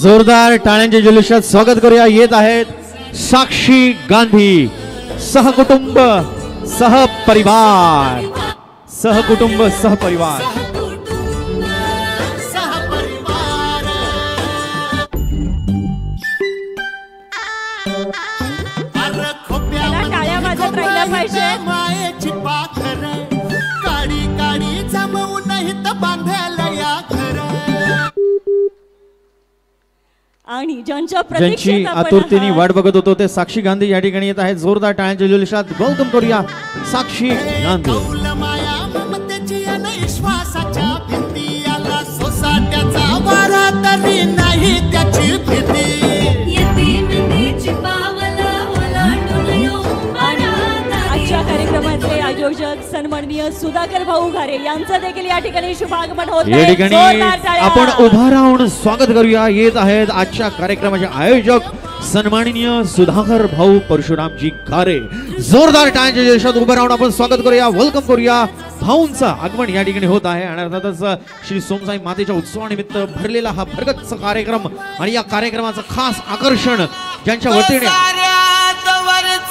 जोरदार टाळ्यांच्या जल्लोषात स्वागत करूया. येत आहेत साक्षी गांधी सहकुटुंब सहपरिवार. सहकुटुंब सहपरिवार. टाळ्या वाजत राहिल्या पाहिजे. आणि ज्यांची आतुरतेने वाट बघत होतो ते साक्षी गांधी या ठिकाणी येत आहेत. जोरदार टाळ्यांच्या जल्लोषात वेलकम करूया साक्षी गांधी. कार्यक्रमाचे आयोजक सन्माननीय सुधाकर भाऊ घारे यांचं देखील या ठिकाणी शुभागमन होत आहे. या ठिकाणी आपण उभा राहून स्वागत करूया. येत आहेत आजच्या कार्यक्रमाचे आयोजक सन्माननीय सुधाकर भाऊ परशुरामजी घारे. जोरदार टाळ्यांच्या जल्लोषात उभं राहून आपण स्वागत करूया, वेलकम करूया. भाऊंचं आगमन या ठिकाणी होत आहे आणि अर्थातच श्री सोमसाई मातेच्या उत्सवानिमित्त भरलेला हा भरगच्च कार्यक्रम आणि या कार्यक्रमाचं खास आकर्षण ज्यांच्या वतीने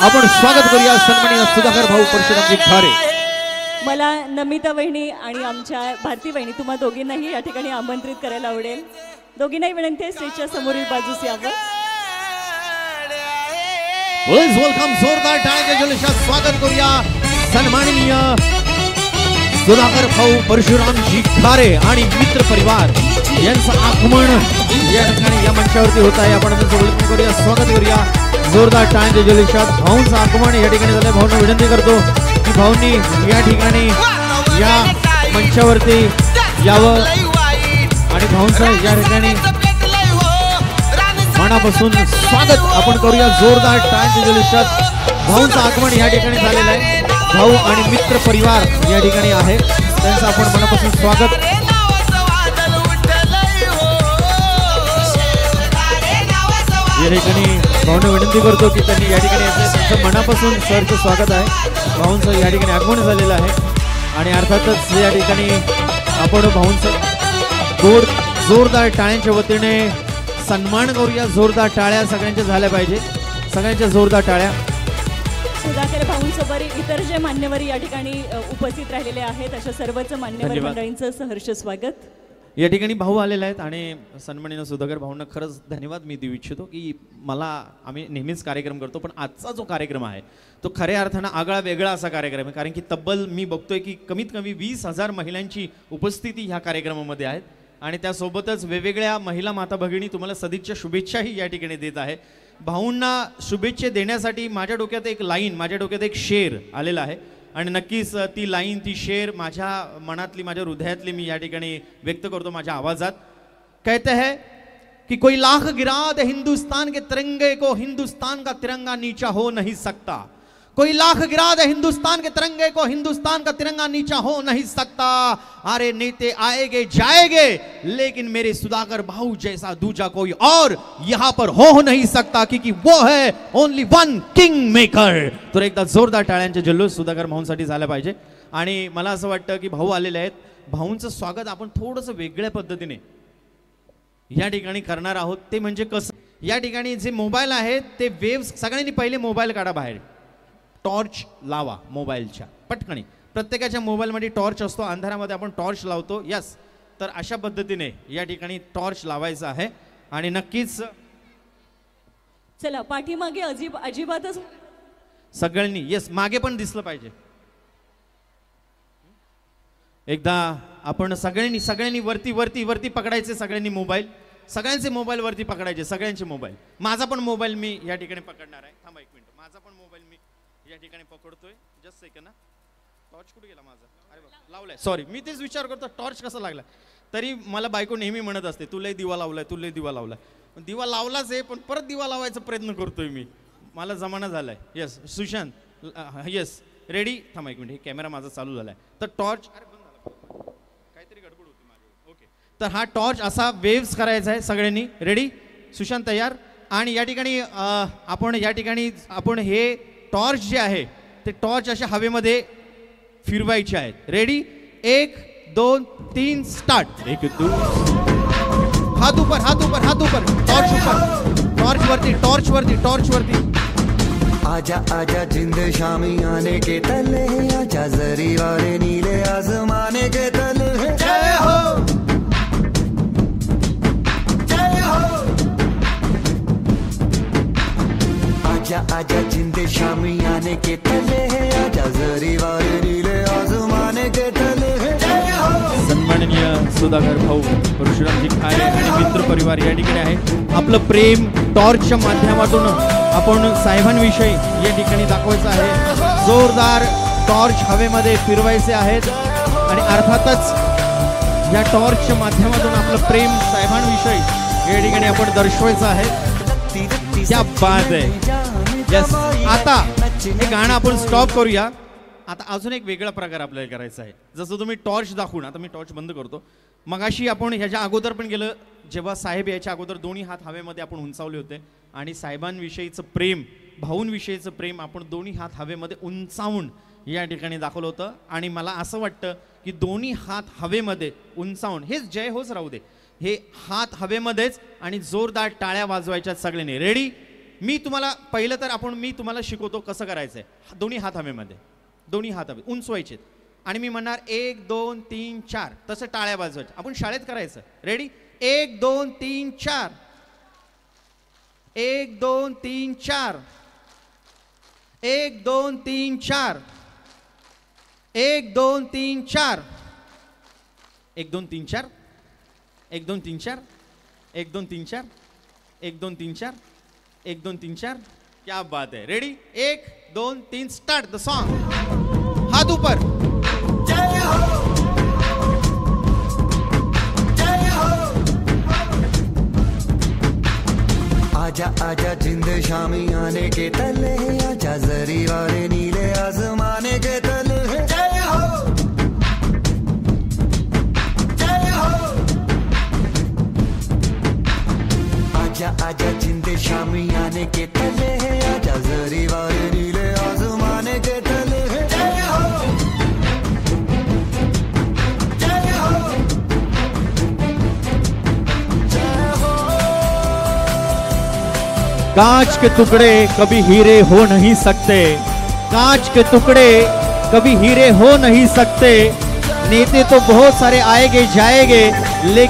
आपण स्वागत करूया सन्माननीय सुधाकर भाऊ परशुरामजी घारे. मला नमिता वहिनी आणि आमच्या भारती वहिनी तुम्हा दोघींनाही या ठिकाणी आमंत्रित करायला आवडेल. दोघींनाही विनंती आहे स्टेजच्या समोरील बाजूस यावं. वेलकम. जोरदार टाळ्यांच्या जल्लोषात स्वागत करूया सन्माननीय सुधाकर भाऊ परशुरामजी घारे आणि मित्र परिवार यांचं आगमन या ठिकाणी या मंचावरती होत आहे. आपण त्यांचं वेलकम करूया, स्वागत करूया. जोरदार टाळ्यांच्या जल्लोषात भाऊंचं आगमन या ठिकाणी झालंय. भाऊंना विनंती करतो की भाऊंनी या ठिकाणी या मंचावरती यावं आणि भाऊंचं या ठिकाणी मनापासून स्वागत आपण करूया. जोरदार टाळ्यांच्या जल्लोषात भाऊंचं आगमन या ठिकाणी झालेलं आहे. भाऊ आणि मित्र परिवार या ठिकाणी आहे, त्यांचं आपण मनापासून स्वागत. या ठिकाणी भाऊंना विनंती करतो की त्यांनी या ठिकाणी त्यांचं मनापासून सरचं स्वागत आहे. भाऊंचं या ठिकाणी आगमन झालेलं आहे आणि अर्थातच या ठिकाणी आपण भाऊंचं जोरदार टाळ्यांच्या वतीने सन्मान करूया. जोरदार टाळ्या सगळ्यांच्या झाल्या पाहिजे, सगळ्यांच्या जोरदार टाळ्या. सुधाकर भाऊंसोबत इतर जे मान्यवर या ठिकाणी उपस्थित राहिलेले आहेत अशा सर्वच मान्यवर मंडळींचं सहर्ष स्वागत. या ठिकाणी भाऊ आलेले आहेत आणि सन्माननीय सुधाकर भाऊंना खरंच धन्यवाद मी देऊ इच्छितो की आम्ही नेहमीच कार्यक्रम करतो पण आजचा जो कार्यक्रम आहे तो खऱ्या अर्थानं आगळा वेगळा असा कार्यक्रम आहे. कारण की तब्बल मी बघतोय की कमीत कमी 20,000 महिलांची उपस्थिती ह्या कार्यक्रमामध्ये आहेत आणि त्यासोबतच वेगवेगळ्या महिला माता भगिनी तुम्हाला सदिच्छा शुभेच्छाही या ठिकाणी देत आहे. भाऊंना शुभेच्छा देण्यासाठी माझ्या डोक्यात एक लाईन, माझ्या डोक्यात एक शेर आलेला आहे आणि नक्कीच ती लाईन, ती शेर माझ्या मनातली, माझ्या हृदयातली मी या ठिकाणी व्यक्त करतो माझ्या आवाजात. कहते हैं कि कोई लाख गिरा दे हिंदुस्तान के तिरंगे को, हिंदुस्तान का तिरंगा नीचा हो नहीं सकता. कोई लाख गिरा दे हिंदुस्तान के तिरंगे को, हिंदुस्तान का तिरंगा नीचा हो नहीं सकता. अरे नेते आएंगे जाएंगे लेकिन मेरे सुधाकर भाऊ जैसा दूजा कोई और यहाँ पर हो नहीं सकता क्योंकि वो है ओनली वन किंग मेकर. तर एकदा जोरदार टाळ्यांचे जल्लोष सुधाकर भाऊंसाठी झाला पाहिजे. आणि मला असं वाटतं की भाऊ आलेले आहेत, भाऊंचं स्वागत आपण थोडंसं वेगळ्या पद्धतीने या ठिकाणी करणार आहोत. ते म्हणजे कसं, या ठिकाणी जे मोबाईल आहेत ते वेव्स, सगळ्यांनी पहिले मोबाईल काढा बाहेर, टॉर्च लावा मोबाईलच्या पटकणी. प्रत्येकाच्या मोबाईलमध्ये टॉर्च असतो, अंधारामध्ये आपण टॉर्च लावतो. यस, तर अशा पद्धतीने या ठिकाणी टॉर्च लावायचा आहे आणि नक्कीच चला पाठीमागे अजिबातच सगळ्यांनी, यस, मागे पण दिसलं पाहिजे. एकदा आपण सगळ्यांनी वरती पकडायचे, सगळ्यांनी मोबाईल, सगळ्यांचे मोबाईल वरती पकडायचे, सगळ्यांचे मोबाईल. माझा पण मोबाईल मी या ठिकाणी पकडणार आहे. थांबा एक मिनिट, माझा पण मोबाईल मी या ठिकाणी पकडतोय. जस्ट सेकंड ना. टॉर्च कुठे गेला माझा? अरे बाबा, लावलाय. सॉरी, मी तेच विचार करतो टॉर्च कसा लागला. तरी मला बायको नेहमी म्हणत असते तू लय दिवा लावलाय, तू लय दिवा लावलाय. पण दिवा लावलाच आहे पण परत दिवा लावायचा प्रयत्न करतोय मी, मला जमाना झालाय. Yes Sushant, yes ready. थांबा एक मिनिट, हे कॅमेरा माझा चालू झालाय. तर टॉर्च, अरे बंद झाला, काहीतरी गडबड होती माझी. ओके, तर हा टॉर्च असा वेव्स करायचा आहे. सगळ्यांनी रेडी? सुशांत तयार? आणि या ठिकाणी आपण हे टॉर्च जे आहे ते टॉर्च अशा हवेमध्ये फिरवायचे आहेत. रेडी? 1 2 3 स्टार्ट. 1 2, हाथ ऊपर, हाथ ऊपर, हाथ ऊपर. टॉर्च ऊपर, टॉर्च वरती, टॉर्च वरती, टॉर्च वरती. आजा आजा जिंद शामी आने के तले, आजा जरी वाले नीले आसमाने के तले. जय हो, जय हो. आजा आजा जिंद शामी आने के तले, आजा जरी वाले नीले आसमाने के तले. जय हो. सन्माननीय सुधाकर भाऊ परशुरामजी खारे आणि मित्र परिवार या ठिकाणी आहे. आपलं प्रेम टॉर्चच्या माध्यमातून आपण साहेबांविषयी या ठिकाणी दाखवायचं आहे. जोरदार टॉर्च हवेमध्ये फिरवायचे आहेत आणि अर्थातच या टॉर्चच्या माध्यमातून आपलं प्रेम साहेबांविषयी या ठिकाणी आपण दर्शवायचं आहे. क्या बात आहे. यस, आता हे गाणं आपण स्टॉप करूया. आता अजून एक वेगळा प्रकार आपल्याला करायचा आहे. जसं तुम्ही टॉर्च दाखवून, आता मी टॉर्च बंद करतो. मगाशी आपण ह्याच्या अगोदर पण गेलं, जेव्हा साहेब याच्या अगोदर दोन्ही हात हवेमध्ये आपण उंचावले होते आणि साहेबांविषयीचं प्रेम, भाऊंविषयीचं प्रेम आपण दोन्ही हात हवेमध्ये उंचावून या ठिकाणी दाखवलं होतं. आणि मला असं वाटतं की दोन्ही हात हवेमध्ये उंचावून, हेच जय होच राहू दे, हे हात हवेमध्येच आणि जोरदार टाळ्या वाजवायच्या सगळ्यांनी. रेडी? मी तुम्हाला पहिलं तर मी तुम्हाला शिकवतो कसं करायचं आहे. दोन्ही हात हवेमध्ये, दोन्ही हात हवे उंचवायचे आणि मी म्हणणार 1 2 3 4, तसं टाळ्या वाजवायच्या. आपण शाळेत करायचं. रेडी? 1 2 3 4, 1 2 3 4, 1 2 3 4, 1 2 3 4, 1 2 3 4, 1 2 3 4, 1 2 3 4, 1 2 3 4, 1 2 3 4. क्या बात है. रेडी? 1 2 3 start the song. हाथ ऊपर. जय हो, जय हो. आजा आजा जिंद शामी आने के तले, आजा जरी वाले नीले आसमाने के तले. जय हो, जय हो. आजा आजा जिंद शामी आने के तले, आजा जरी वाले नीले आसमाने के तले. जय हो, जय हो, जय हो. कांच के टुकड़े कभी हीरे हो नहीं सकते, कांच के टुकड़े कभी हीरे हो नहीं सकते. नेते तो बहुत सारे आएंगे जाएंगे, लेकिन